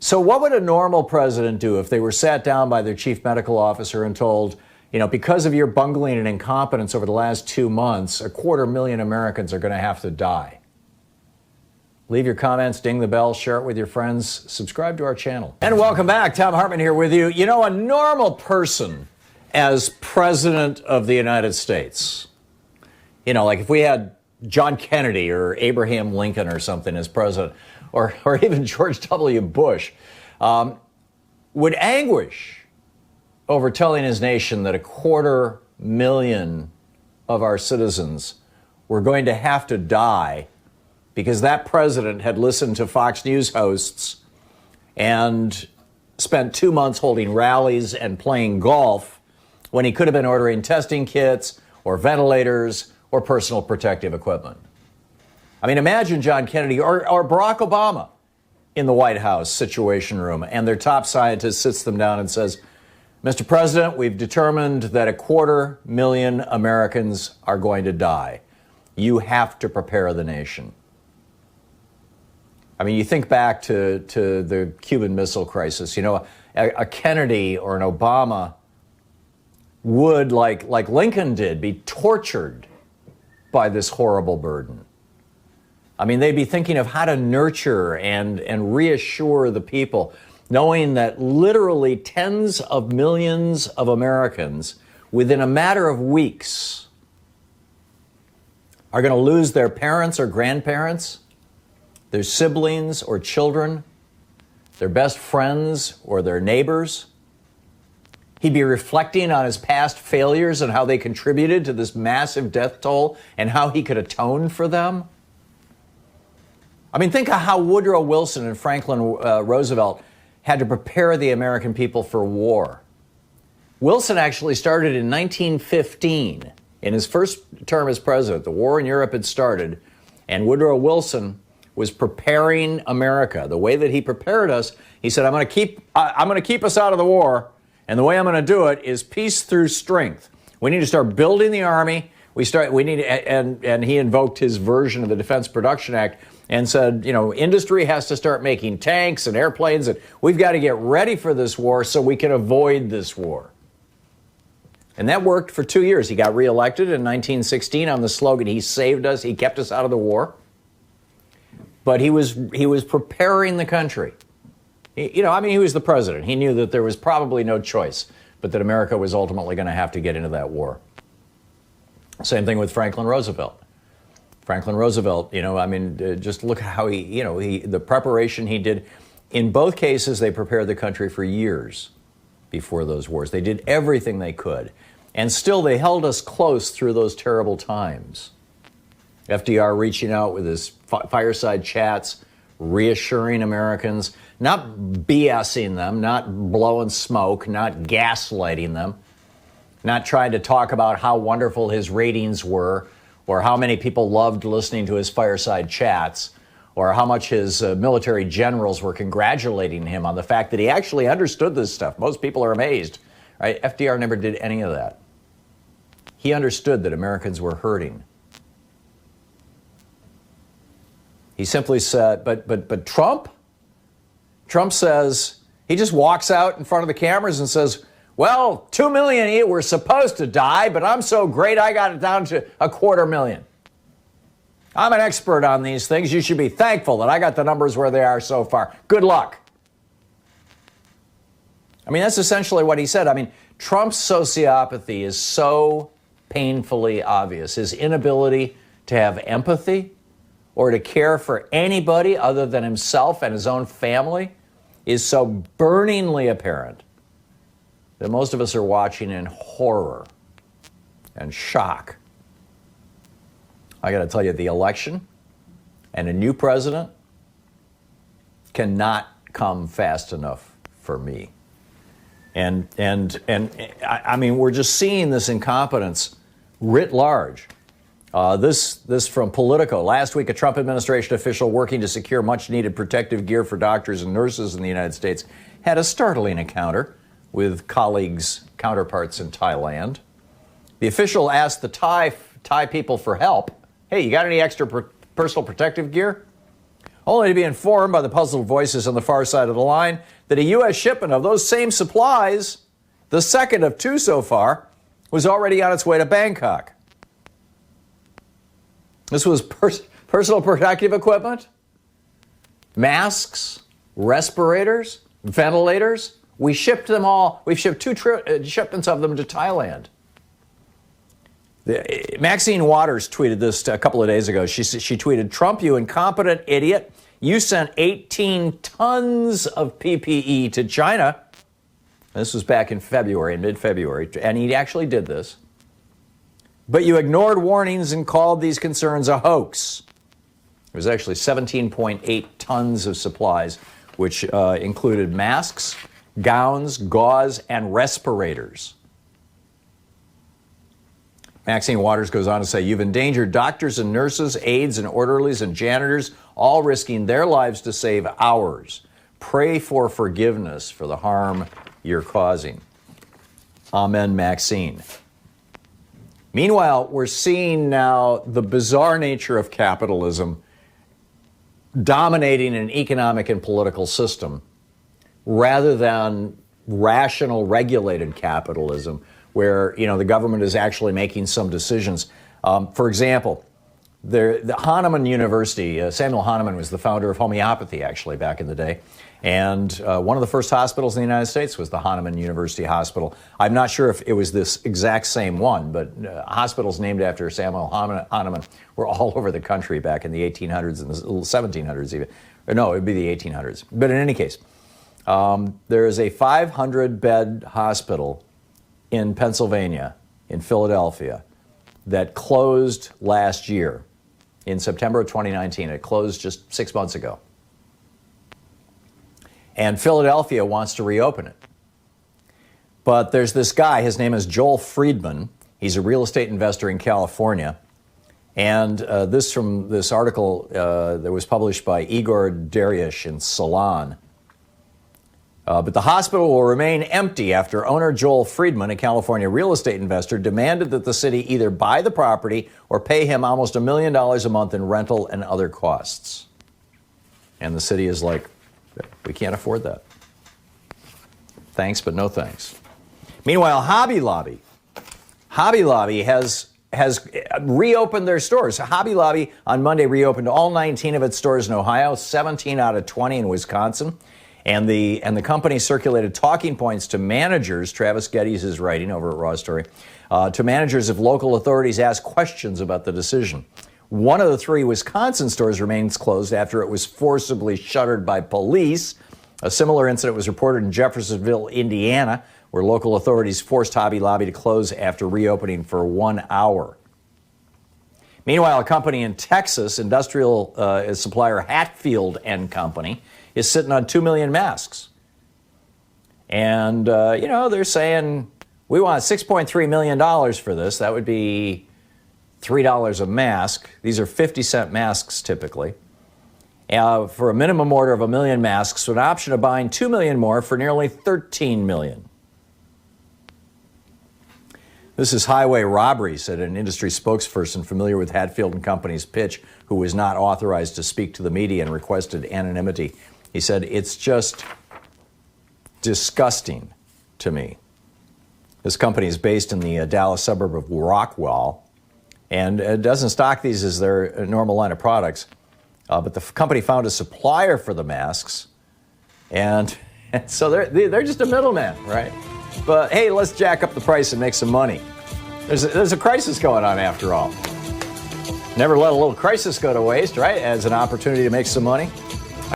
So what would a normal president do if they were sat down by their chief medical officer and told, because of your bungling and incompetence over the last 2 months, 250,000 Americans are going to have to die? Leave your comments, ding the bell, share it with your friends, subscribe to our channel. And welcome back. Thom Hartmann here with you. A normal person as president of the United States, like if we had John Kennedy or Abraham Lincoln or something as president, or even George W. Bush, would anguish over telling his nation that 250,000 of our citizens were going to have to die because that president had listened to Fox News hosts and spent 2 months holding rallies and playing golf when he could have been ordering testing kits or ventilators or personal protective equipment. I mean, imagine John Kennedy or Barack Obama in the White House Situation Room, and their top scientist sits them down and says, Mr. President, we've determined that 250,000 Americans are going to die. You have to prepare the nation. I mean, you think back to the Cuban Missile Crisis. A Kennedy or an Obama would, like Lincoln did, be tortured by this horrible burden. I mean, they'd be thinking of how to nurture and reassure the people, knowing that literally tens of millions of Americans, within a matter of weeks, are going to lose their parents or grandparents, their siblings or children, their best friends or their neighbors. He'd be reflecting on his past failures and how they contributed to this massive death toll and how he could atone for them. I mean, think of how Woodrow Wilson and Franklin Roosevelt had to prepare the American people for war. Wilson actually started in 1915. In his first term as president, the war in Europe had started, and Woodrow Wilson was preparing America. The way that he prepared us, he said, I'm going to keep us out of the war, and the way I'm going to do it is peace through strength. We need to start building the army. And he invoked his version of the Defense Production Act and said, industry has to start making tanks and airplanes, and we've got to get ready for this war so we can avoid this war. And that worked for 2 years. He got reelected in 1916 on the slogan, he saved us, he kept us out of the war. But he was preparing the country. He was the president. He knew that there was probably no choice, but that America was ultimately going to have to get into that war. Same thing with Franklin Roosevelt. Franklin Roosevelt, just look at how the preparation he did. In both cases, they prepared the country for years before those wars. They did everything they could. And still, they held us close through those terrible times. FDR reaching out with his fireside chats, reassuring Americans, not BSing them, not blowing smoke, not gaslighting them, not trying to talk about how wonderful his ratings were or how many people loved listening to his fireside chats or how much his military generals were congratulating him on the fact that he actually understood this stuff. Most people are amazed, right? FDR never did any of that. He understood that Americans were hurting. He simply said, but Trump says, he just walks out in front of the cameras and says, well, 2 million were supposed to die, but I'm so great I got it down to 250,000. I'm an expert on these things. You should be thankful that I got the numbers where they are so far. Good luck. I mean, that's essentially what he said. I mean, Trump's sociopathy is so painfully obvious. His inability to have empathy or to care for anybody other than himself and his own family is so burningly apparent that most of us are watching in horror and shock. I got to tell you, the election and a new president cannot come fast enough for me. And I mean, we're just seeing this incompetence writ large. This from Politico. Last week, a Trump administration official working to secure much-needed protective gear for doctors and nurses in the United States had a startling encounter with counterparts in Thailand. The official asked the Thai people for help. Hey, you got any extra personal protective gear? only to be informed by the puzzled voices on the far side of the line that a U.S. shipment of those same supplies, the second of two so far, was already on its way to Bangkok. This was personal protective equipment, masks, respirators, ventilators. We shipped them all. We've shipped two shipments of them to Thailand. Maxine Waters tweeted this a couple of days ago. She tweeted, "Trump, you incompetent idiot. You sent 18 tons of PPE to China." This was back in February, in mid-February, and he actually did this. "But you ignored warnings and called these concerns a hoax." It was actually 17.8 tons of supplies, which included masks, gowns, gauze, and respirators. Maxine Waters goes on to say, "You've endangered doctors and nurses, aides and orderlies and janitors, all risking their lives to save ours. Pray for forgiveness for the harm you're causing. Amen, Maxine." Meanwhile, we're seeing now the bizarre nature of capitalism dominating an economic and political system rather than rational, regulated capitalism, where the government is actually making some decisions. For example, the Hahnemann University, Samuel Hahnemann was the founder of homeopathy, actually, back in the day. And one of the first hospitals in the United States was the Hahnemann University Hospital. I'm not sure if it was this exact same one, but hospitals named after Samuel Hahnemann were all over the country back in the 1800s and the 1700s even. Or no, it would be the 1800s. But in any case, there is a 500-bed hospital in Pennsylvania, in Philadelphia, that closed last year in September of 2019. It closed just 6 months ago. And Philadelphia wants to reopen it. But there's this guy, his name is Joel Friedman. He's a real estate investor in California. And this from this article that was published by Igor Dariush in Salon. But the hospital will remain empty after owner Joel Friedman, a California real estate investor, demanded that the city either buy the property or pay him almost $1 million a month in rental and other costs. And the city is like, we can't afford that. Thanks, but no thanks. Meanwhile, Hobby Lobby has reopened their stores. Hobby Lobby on Monday reopened all 19 of its stores in Ohio, 17 out of 20 in Wisconsin. And the company circulated talking points to managers, Travis Geddes is writing over at Raw Story, to managers if local authorities asked questions about the decision. One of the 3 Wisconsin stores remains closed after it was forcibly shuttered by police. A similar incident was reported in Jeffersonville, Indiana, where local authorities forced Hobby Lobby to close after reopening for 1 hour. Meanwhile, a company in Texas, industrial supplier Hatfield & Company, is sitting on 2 million masks. And, they're saying, we want $6.3 million for this. That would be $3 a mask. These are 50-cent masks typically. For a minimum order of 1 million masks, with an option of buying 2 million more for nearly 13 million. This is highway robbery, said an industry spokesperson familiar with Hatfield & Company's pitch, who was not authorized to speak to the media and requested anonymity. He said, "It's just disgusting to me." This company is based in the Dallas suburb of Rockwall, and it doesn't stock these as their normal line of products. But the company found a supplier for the masks, and so they're just a middleman, right? But hey, let's jack up the price and make some money. There's a crisis going on after all. Never let a little crisis go to waste, right? As an opportunity to make some money.